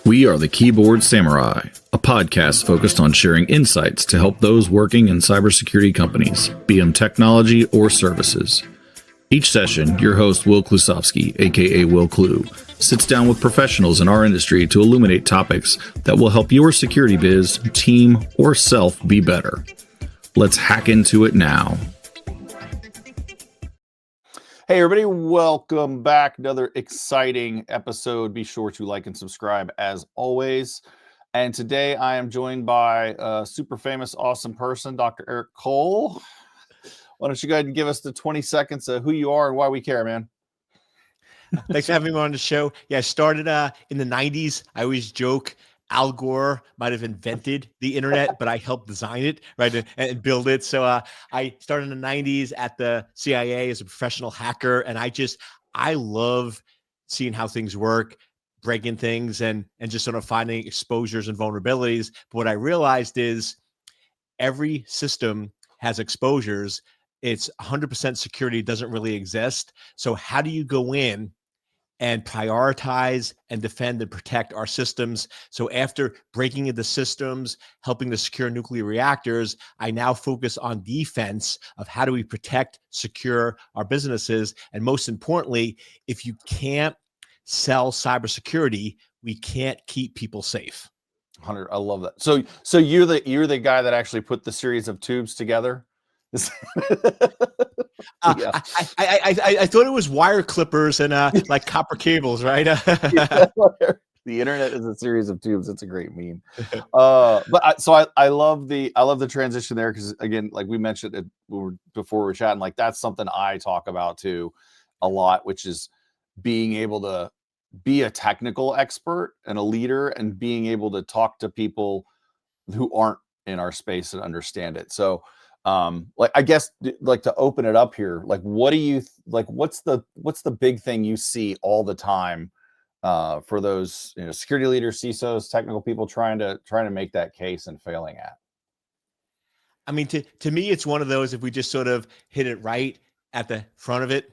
We are the Keyboard Samurai, a podcast focused on sharing insights to help those working in cybersecurity companies, be them technology or services. Each session, your host, Will Klusovsky, aka Will Klu, sits down with professionals in our industry to illuminate topics that will help your security biz, team, or self be better. Let's hack into it now. Hey everybody, welcome back. Another exciting episode. Be sure to like and subscribe as always. And today I am joined by a super famous, awesome person, Dr. Eric Cole. Why don't you go ahead and give us the 20 seconds of who you are and why we care, man. Thanks for having me on the show. Yeah, I started in the 90s. I always joke Al Gore might have invented the internet, but I helped design it, right, and build it. So I started in the 90s at the CIA as a professional hacker, and I love seeing how things work, breaking things, and just sort of finding exposures and vulnerabilities. But what I realized is every system has exposures. It's 100% security doesn't really exist. So how do you go in and prioritize and defend and protect our systems? So after breaking into systems, helping to secure nuclear reactors, I now focus on defense of how do we protect, secure our businesses. And most importantly, if you can't sell cybersecurity, we can't keep people safe. 100, I love that. So you're the guy that actually put the series of tubes together? Yeah. I thought it was wire clippers and like copper cables, right? The internet is a series of tubes. It's a great meme. I love the transition there, because again, like we mentioned it before we were chatting, like that's something I talk about too a lot, which is being able to be a technical expert and a leader and being able to talk to people who aren't in our space and understand it. So like, I guess, like, to open it up here, like, what do you like, what's the big thing you see all the time for those, security leaders, CISOs, technical people trying to make that case and failing at? I mean, to me, it's one of those, if we just sort of hit it right at the front of it,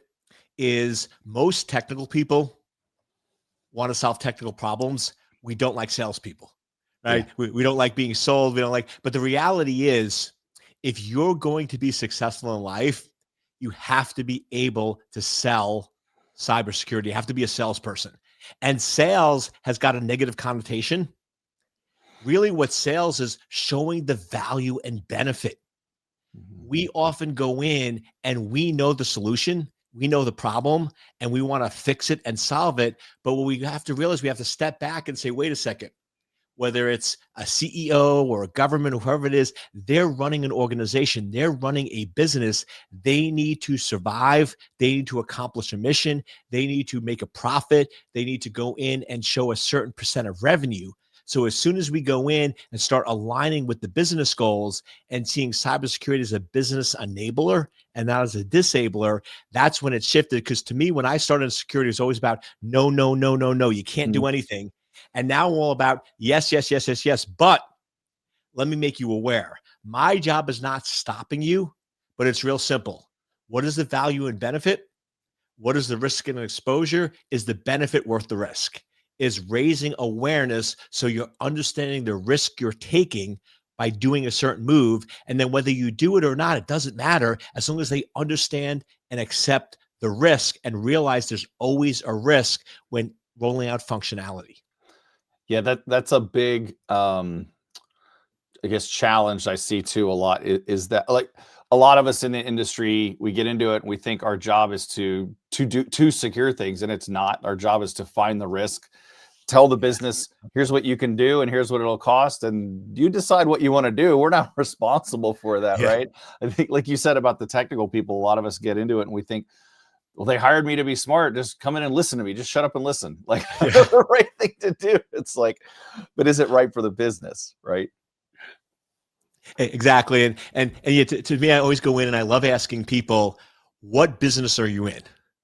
is most technical people want to solve technical problems. We don't like salespeople, right? Yeah. We don't like being sold. We don't like, but the reality is, if you're going to be successful in life, you have to be able to sell cybersecurity. You have to be a salesperson. And sales has got a negative connotation. Really, what sales is showing the value and benefit. We often go in and we know the solution, we know the problem, and we want to fix it and solve it. But what we have to realize, we have to step back and say, wait a second. Whether it's a CEO or a government or whoever it is, they're running an organization, they're running a business. They need to survive. They need to accomplish a mission. They need to make a profit. They need to go in and show a certain percent of revenue. So as soon as we go in and start aligning with the business goals and seeing cybersecurity as a business enabler and not as a disabler, that's when it shifted. Because to me, when I started in security, it was always about no, you can't do anything. And now I'm all about yes, but let me make you aware. My job is not stopping you, but it's real simple. What is the value and benefit? What is the risk and exposure? Is the benefit worth the risk? Is raising awareness so you're understanding the risk you're taking by doing a certain move. And then whether you do it or not, it doesn't matter, as long as they understand and accept the risk and realize there's always a risk when rolling out functionality. Yeah, that's a big, I guess, challenge I see too a lot is that, like, a lot of us in the industry, we get into it and we think our job is to secure things, and it's not. Our job is to find the risk, tell the business, here's what you can do and here's what it'll cost, and you decide what you want to do. We're not responsible for that, right? I think, like you said about the technical people, a lot of us get into it and we think, well, they hired me to be smart. Just come in and listen to me. Just shut up and listen. Like, that's the right thing to do. It's like, but is it right for the business, right? Exactly. And yet to me, I always go in and I love asking people, what business are you in?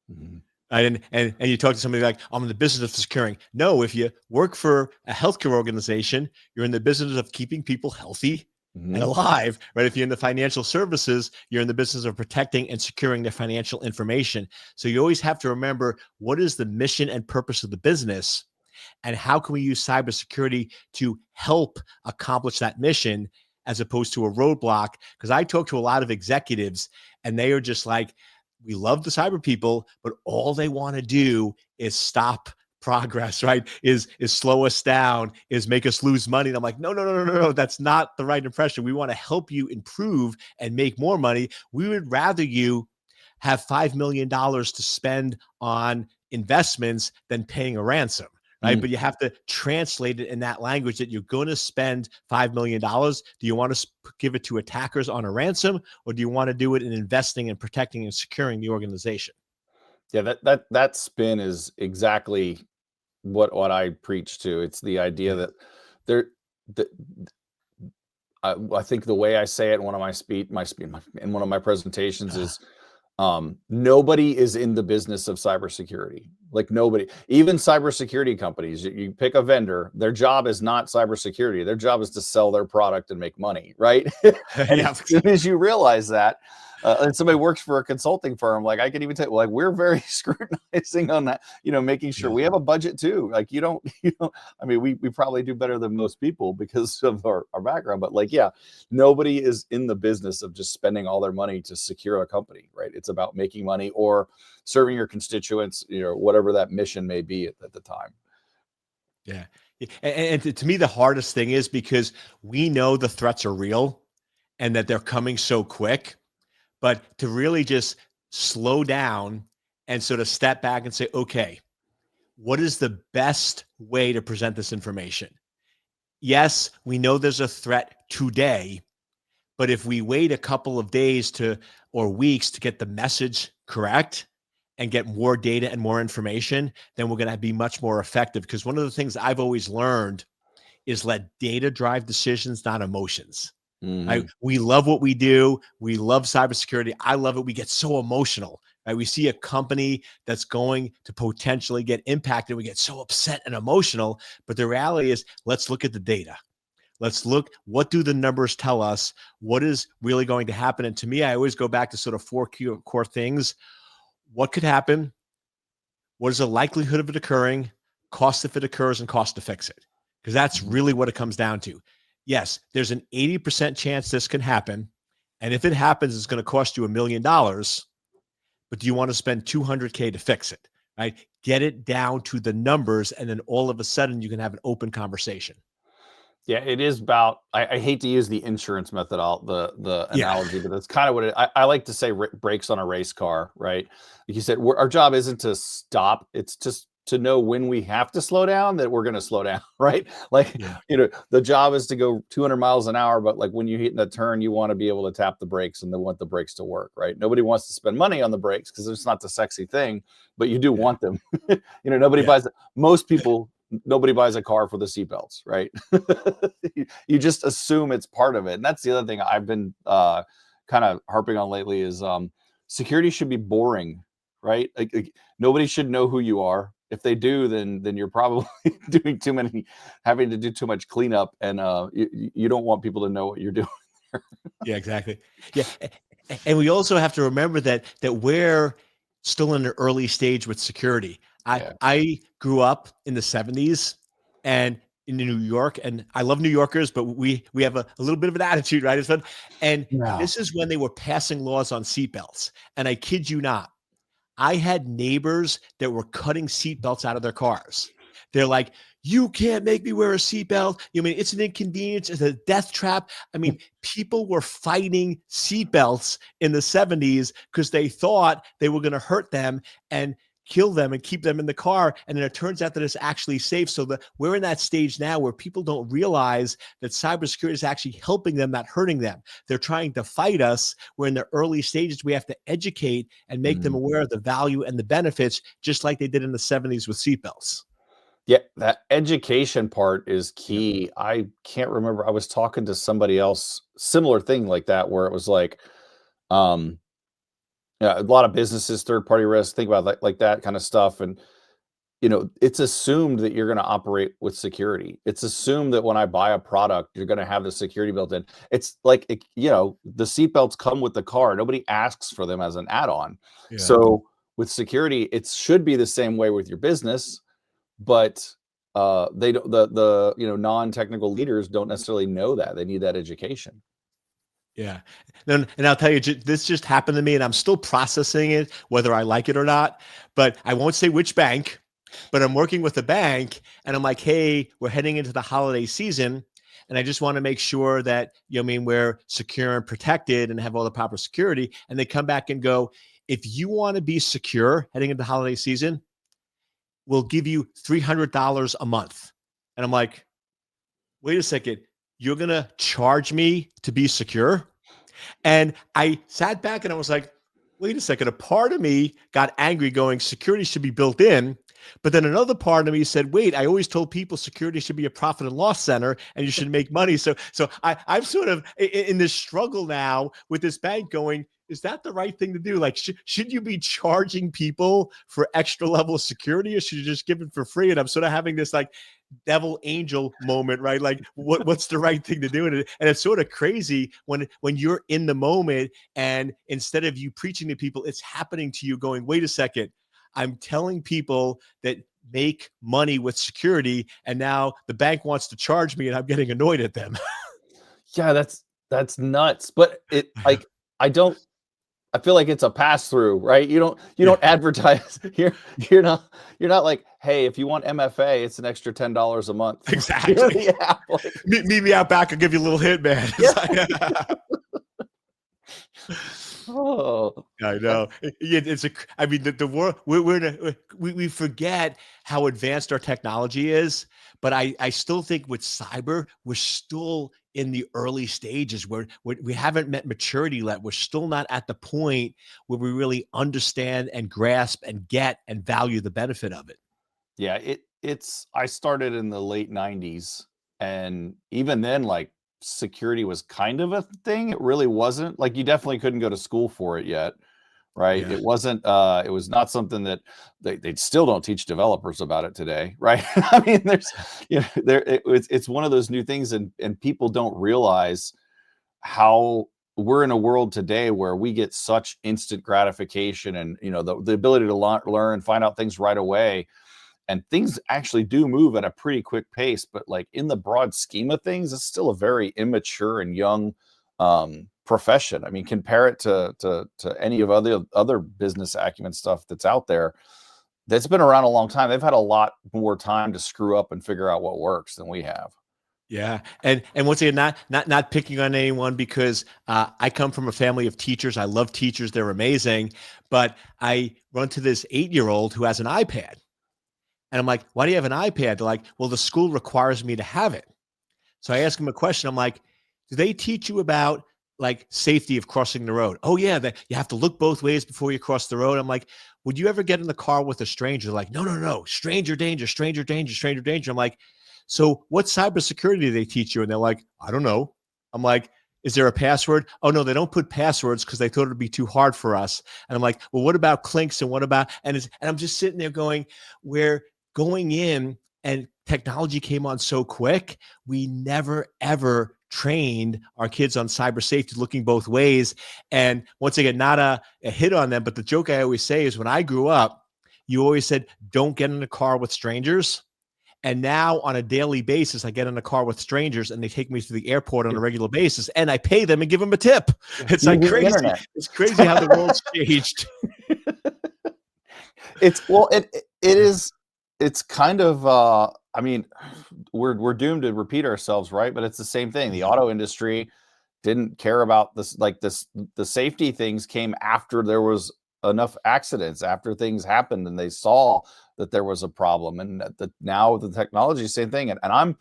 Mm-hmm. And you talk to somebody like, I'm in the business of securing. No, if you work for a healthcare organization, you're in the business of keeping people healthy and alive, right? If you're in the financial services, you're in the business of protecting and securing their financial information. So you always have to remember, what is the mission and purpose of the business? and how can we use cybersecurity to help accomplish that mission as opposed to a roadblock? Because I talk to a lot of executives and they are just like, we love the cyber people, but all they want to do is stop progress, right? Is slow us down, is make us lose money. And I'm like, no, no, no, no, no, no. That's not the right impression. We want to help you improve and make more money. We would rather you have $5 million to spend on investments than paying a ransom, right? Mm. But you have to translate it in that language that you're going to spend $5 million. Do you want to give it to attackers on a ransom, or do you want to do it in investing and protecting and securing the organization? Yeah, that spin is exactly what I preach to. It's the idea Yeah. that there the I think the way I say it in one of my in one of my presentations Uh, is nobody is in the business of cybersecurity. Like nobody, even cybersecurity companies, you pick a vendor, their job is not cybersecurity. Their job is to sell their product and make money, right? And yeah. as soon as you realize that, and somebody works for a consulting firm, like I can even tell, like we're very scrutinizing on that, making sure Yeah. we have a budget too. Like I mean, we probably do better than most people because of our background, but like, yeah, nobody is in the business of just spending all their money to secure a company, right? It's about making money or serving your constituents, whatever that mission may be at the time. Yeah. And to me, the hardest thing is because we know the threats are real and that they're coming so quick, but to really just slow down and sort of step back and say, okay, what is the best way to present this information? Yes, we know there's a threat today, but if we wait a couple of days to or weeks to get the message correct and get more data and more information, then we're going to be much more effective. Because one of the things I've always learned is let data drive decisions, not emotions. Right? Mhm. We love what we do. We love cybersecurity. I love it. We get so emotional. Right? We see a company that's going to potentially get impacted. We get so upset and emotional. But the reality is, let's look at the data. Let's look, what do the numbers tell us? What is really going to happen? And to me, I always go back to sort of four core things. What could happen? What is the likelihood of it occurring? Cost if it occurs, and cost to fix it. Because that's Mhm. really what it comes down to. Yes, there's an 80% chance this can happen. And if it happens, it's going to cost you $1 million. But do you want to spend 200K to fix it? Right? Get it down to the numbers. And then all of a sudden, you can have an open conversation. Yeah, it is about. I hate to use the insurance method, the Yeah. analogy, but that's kind of what I like to say. Brakes on a race car, right? Like you said, our job isn't to stop; it's just to know when we have to slow down, that we're going to slow down, right? Like Yeah. the job is to go 200 miles an hour, but like when you hit in a turn, you want to be able to tap the brakes, and they want the brakes to work, right? Nobody wants to spend money on the brakes because it's not the sexy thing, but you do Yeah. want them. Nobody Yeah. buys. Most people nobody buys a car for the seatbelts, right? You just assume it's part of it. And that's the other thing I've been kind of harping on lately is security should be boring, right? Like nobody should know who you are. If they do, then you're probably having to do too much cleanup, and you don't want people to know what you're doing. Yeah, exactly. Yeah, and we also have to remember that we're still in the early stage with security. I Yeah. I grew up in the 70s and in New York, and I love New Yorkers, but we have a little bit of an attitude, right? It's fun. And Yeah. this is when they were passing laws on seatbelts. And I kid you not, I had neighbors that were cutting seatbelts out of their cars. They're like, you can't make me wear a seatbelt. I mean, it's an inconvenience. It's a death trap. I mean, people were fighting seatbelts in the 70s because they thought they were going to hurt them and kill them and keep them in the car. And then it turns out that it's actually safe. So we're in that stage now where people don't realize that cybersecurity is actually helping them, not hurting them. They're trying to fight us. We're in the early stages. We have to educate and make them Mhm. aware of the value and the benefits, just like they did in the 70s with seatbelts. Yeah, that education part is Yep. key. I can't remember. I was talking to somebody else, similar thing like that, where it was like, um, yeah, a lot of businesses, third party risk, think about like that kind of stuff. And, it's assumed that you're going to operate with security. It's assumed that when I buy a product, you're going to have the security built in. It's like, the seatbelts come with the car. Nobody asks for them as an add on. Yeah. So with security, it should be the same way with your business, but they don't, the non-technical leaders don't necessarily know that. They need that education. Yeah. And I'll tell you, this just happened to me, and I'm still processing it, whether I like it or not. But I won't say which bank, but I'm working with a bank, and I'm like, hey, we're heading into the holiday season. And I just want to make sure that, we're secure and protected and have all the proper security. And they come back and go, if you want to be secure heading into the holiday season, we'll give you $300 a month. And I'm like, wait a second, you're going to charge me to be secure? And I sat back and I was like, wait a second. A part of me got angry going, security should be built in. But then another part of me said, wait, I always told people security should be a profit and loss center and you should make money. So I'm sort of in this struggle now with this bank going, is that the right thing to do? Like, should you be charging people for extra level of security, or should you just give it for free? And I'm sort of having this like devil angel moment, right? Like what's the right thing to do? And it's sort of crazy when you're in the moment, and instead of you preaching to people, it's happening to you going, wait a second, I'm telling people that make money with security, and now the bank wants to charge me and I'm getting annoyed at them. Yeah, that's nuts. But I feel like it's a pass through, right? You don't advertise. You're not like, hey, if you want MFA, it's an extra $10 a month. Exactly. Yeah, like, meet me out back. I'll give you a little hit, man. yeah. Oh, I know. It's I mean, the world, we forget how advanced our technology is, but I still think with cyber, we're still in the early stages where we haven't met maturity yet. We're still not at the point where we really understand and grasp and get and value the benefit of it. yeah. I started in the late 90s, and even then, like, security was kind of a thing. It really wasn't. Like, you definitely couldn't go to school for it yet. Right? Yeah. It was not something that they still don't teach developers about it today, right? I mean, it's one of those new things, and people don't realize how we're in a world today where we get such instant gratification, and the ability to learn, find out things right away, and things actually do move at a pretty quick pace. But like, in the broad scheme of things, it's still a very immature and young profession. I mean, compare it to any of other business acumen stuff that's out there that's been around a long time. They've had a lot more time to screw up and figure out what works than we have. Yeah, and once again, not picking on anyone, because I come from a family of teachers. I love teachers; they're amazing. But I run to this 8-year-old who has an iPad, and I'm like, "Why do you have an iPad?" They're like, "Well, the school requires me to have it." So I ask him a question. I'm like, "Do they teach you about like safety of crossing the road?" "Oh yeah, that you have to look both ways before you cross the road." I'm like, "Would you ever get in the car with a stranger?" They're like, "No, no, no, stranger danger, stranger danger, stranger danger." I'm like, "So what cybersecurity do they teach you?" And they're like, "I don't know." I'm like, "Is there a password?" "Oh no, they don't put passwords because they thought it'd be too hard for us." And I'm like, "Well, what about clinks, and what about?" And I'm just sitting there going, we're going in, and technology came on so quick. We never ever trained our kids on cyber safety, looking both ways. And once again, not a hit on them, but the joke I always say is, when I grew up, you always said, don't get in a car with strangers. And now on a daily basis, I get in a car with strangers and they take me to the airport on a regular basis, and I pay them and give them a tip. It's like Using the crazy. internet. It's crazy how the world's changed. It's well, it is. It's kind of. I mean, we're doomed to repeat ourselves, right? But it's the same thing. The auto industry didn't care about this. Like this, the safety things came after there was enough accidents, after things happened, and they saw that there was a problem. And now the technology, same thing. And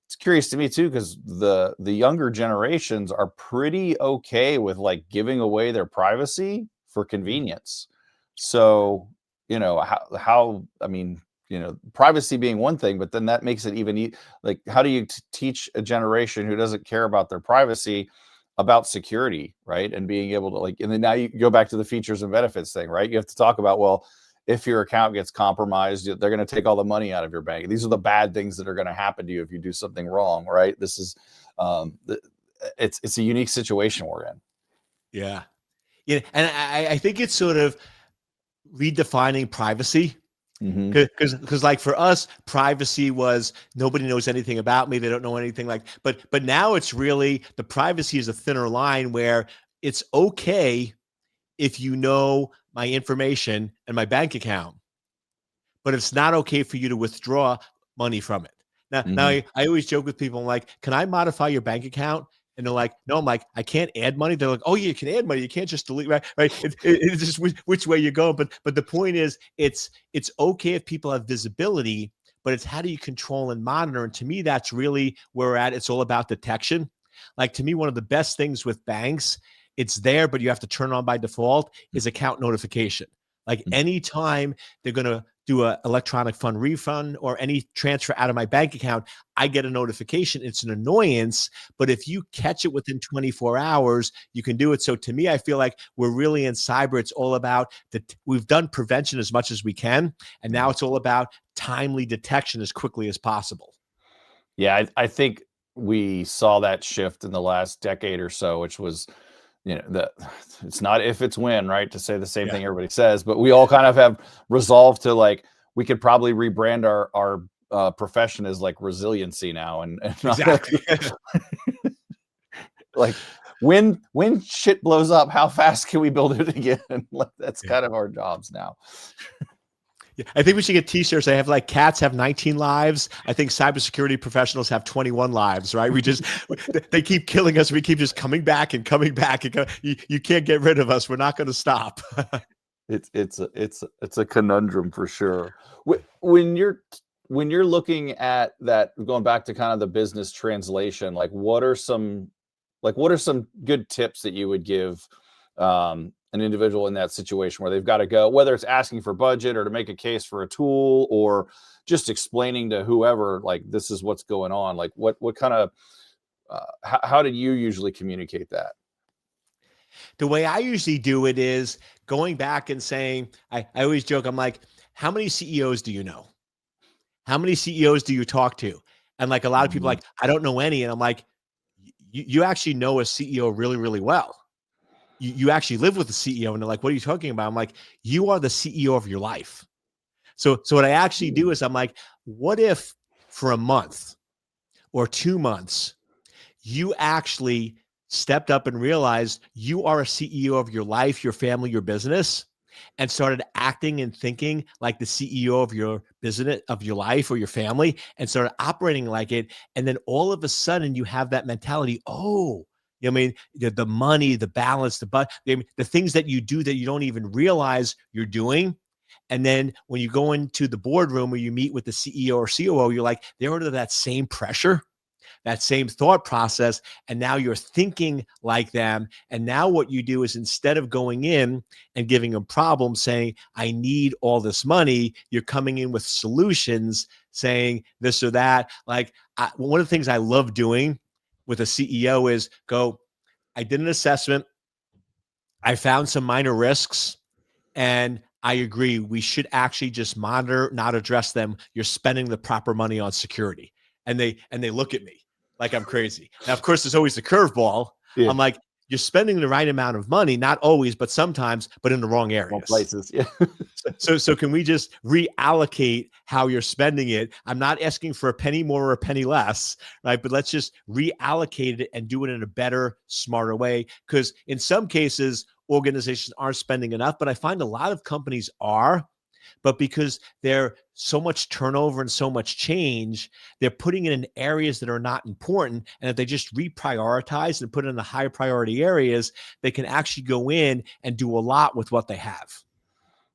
it's curious to me too, because the younger generations are pretty okay with like giving away their privacy for convenience. So how I mean, privacy being one thing, but then that makes it even like, how do you teach a generation who doesn't care about their privacy about security, right? And being able to, like, and then now you go back to the features and benefits thing, right? You have to talk about, well, if your account gets compromised, they're going to take all the money out of your bank. These are the bad things that are going to happen to you if you do something wrong, right? This is it's a unique situation we're in. Yeah. Yeah. And I think it's sort of redefining privacy. Mhm. Because like for us, privacy was nobody knows anything about me. They don't know anything but now it's really the privacy is a thinner line where it's okay if you know my information and my bank account, but it's not okay for you to withdraw money from it. Now Mhm. I always joke with people, I'm like, can I modify your bank account? And they're like, no, I'm like, I can't add money. They're like, oh, yeah, you can add money. You can't just delete, right? Right. It's just which way you go. But the point is, it's okay if people have visibility, but it's how do you control and monitor? And to me, that's really where we're at. It's all about detection. Like to me, one of the best things with banks, it's there, but you have to turn on by default, is account notification. Like Mhm. anytime they're going to do a electronic fund refund or any transfer out of my bank account, I get a notification. It's an annoyance, but if you catch it within 24 hours, you can do it. So to me, I feel like we're really in cyber. It's all about that. We've done prevention as much as we can, and now Yeah. it's all about timely detection as quickly as possible. Yeah, I think we saw that shift in the last decade or so, which was, the it's not if, it's when, right? To say the same Yeah, thing everybody says, but we all kind of have resolved to, like, we could probably rebrand our profession as like resiliency now, and not exactly. like when shit blows up, how fast can we build it again? Like that's Yeah. kind of our jobs now. Yeah, I think we should get T-shirts. I have like cats have 19 lives. I think cybersecurity professionals have 21 lives. Right? They keep killing us. We keep just coming back and coming back. You can't get rid of us. We're not going to stop. It's a conundrum for sure. When you're looking at that, going back to kind of the business translation, like what are some good tips that you would give an individual in that situation where they've got to go, whether it's asking for budget or to make a case for a tool or just explaining to whoever, like, this is what's going on, like what kind of how do you usually communicate that? The way I usually do it is going back and saying, I always joke, I'm like, how many CEOs do you know? How many CEOs do you talk to? And like a lot of people are Mhm. like, I don't know any. And I'm like, you actually know a CEO really, really well. You actually live with the CEO. And they're like, what are you talking about? I'm like, you are the CEO of your life. So what I actually do is I'm like, what if for a month or 2 months, you actually stepped up and realized you are a CEO of your life, your family, your business, and started acting and thinking like the CEO of your business, of your life or your family, and started operating like it. And then all of a sudden you have that mentality. Oh, you know what I mean? The money, the balance, the things that you do that you don't even realize you're doing. And then when you go into the boardroom or you meet with the CEO or COO, you're like, they're under that same pressure, that same thought process, and now you're thinking like them. And now what you do is instead of going in and giving them problems saying I need all this money, you're coming in with solutions saying this or that. Like one of the things I love doing with a CEO is go, I did an assessment, I found some minor risks, and I agree. We should actually just monitor, not address them. You're spending the proper money on security. And they look at me like I'm crazy. Now, of course, there's always the curveball. Yeah. I'm like, you're spending the right amount of money, not always, but sometimes, but in the wrong Well, areas. places. Yeah. So can we just reallocate how you're spending it? I'm not asking for a penny more or a penny less, right? But let's just reallocate it and do it in a better, smarter way. Because in some cases, organizations aren't spending enough, but I find a lot of companies are. But because there's so much turnover and so much change, they're putting it in areas that are not important. And if they just reprioritize and put it in the high priority areas, they can actually go in and do a lot with what they have.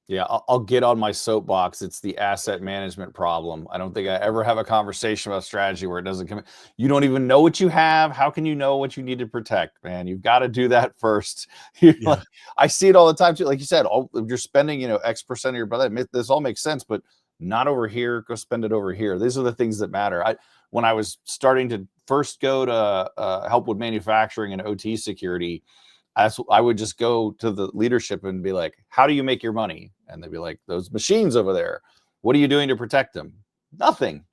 Yeah, I'll get on my soapbox. It's the asset management problem. I don't think I ever have a conversation about strategy where it doesn't come. You don't even know what you have. How can you know what you need to protect, man? You've got to do that first. Yeah. I see it all the time too. Like you said, you're spending, X% of your budget. This all makes sense, but not over here. Go spend it over here. These are the things that matter. When I was starting to first go to help with manufacturing and OT security, I would just go to the leadership and be like, how do you make your money? And they'd be like, those machines over there. What are you doing to protect them? Nothing.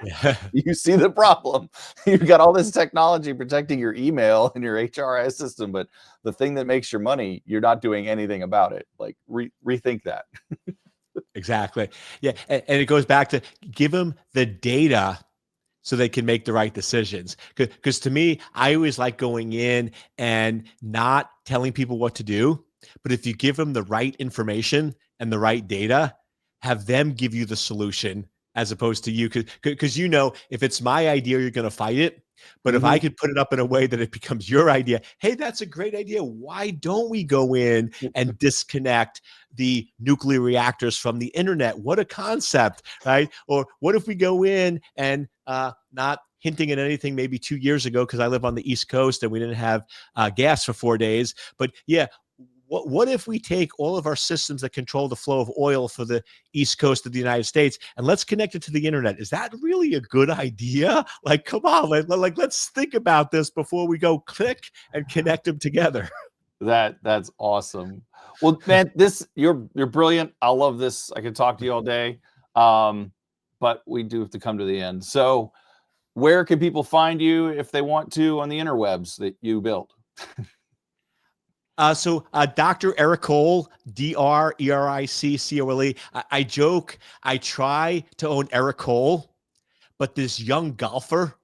Yeah. You see the problem. You've got all this technology protecting your email and your HRIS system, but the thing that makes your money, you're not doing anything about it. Like rethink that. Exactly. Yeah. And it goes back to give them the data so they can make the right decisions. Because to me, I always like going in and not telling people what to do. But if you give them the right information and the right data, have them give you the solution as opposed to you. Because if it's my idea, you're going to fight it. But if I Mhm. could put it up in a way that it becomes your idea, hey, that's a great idea. Why don't we go in and disconnect the nuclear reactors from the internet? What a concept, right? Or what if we go in and not hinting at anything maybe 2 years ago, because I live on the East Coast and we didn't have gas for 4 days. But yeah, what if we take all of our systems that control the flow of oil for the East Coast of the United States and let's connect it to the internet? Is that really a good idea? Like, come on, let's think about this before we go click and connect them together. That's awesome. Well, man, you're brilliant. I love this. I could talk to you all day. But we do have to come to the end. So where can people find you if they want to on the interwebs that you built? So Dr. Eric Cole, DrEriccole. I joke, I try to own Eric Cole, but this young golfer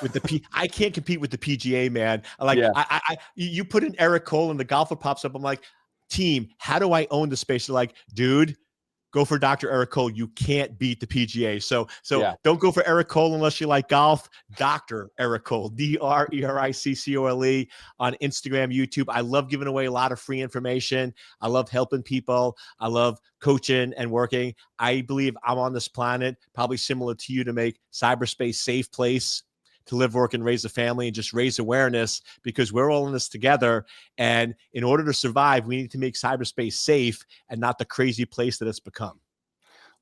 with I can't compete with the PGA, man. Like Yeah. you put in Eric Cole and the golfer pops up. I'm like, team, how do I own the space? They're like, dude, go for Dr. Eric Cole. You can't beat the PGA. So Yeah. don't go for Eric Cole unless you like golf. Dr. Eric Cole, DrEriccole on Instagram, YouTube. I love giving away a lot of free information. I love helping people. I love coaching and working. I believe I'm on this planet, probably similar to you, to make cyberspace safe place to live, work, and raise a family, and just raise awareness, because we're all in this together. And in order to survive, we need to make cyberspace safe and not the crazy place that it's become.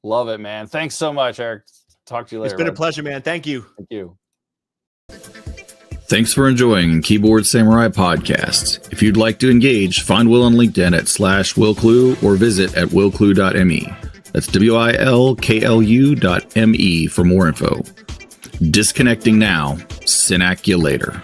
Love it, man. Thanks so much, Eric. Talk to you later. It's been a pleasure, man. Thank you. Thank you. Thanks for enjoying Keyboard Samurai Podcast. If you'd like to engage, find Will on LinkedIn at /WillKlu or visit at willklu.me. That's WILKLU.me for more info. Disconnecting now. Synac you later.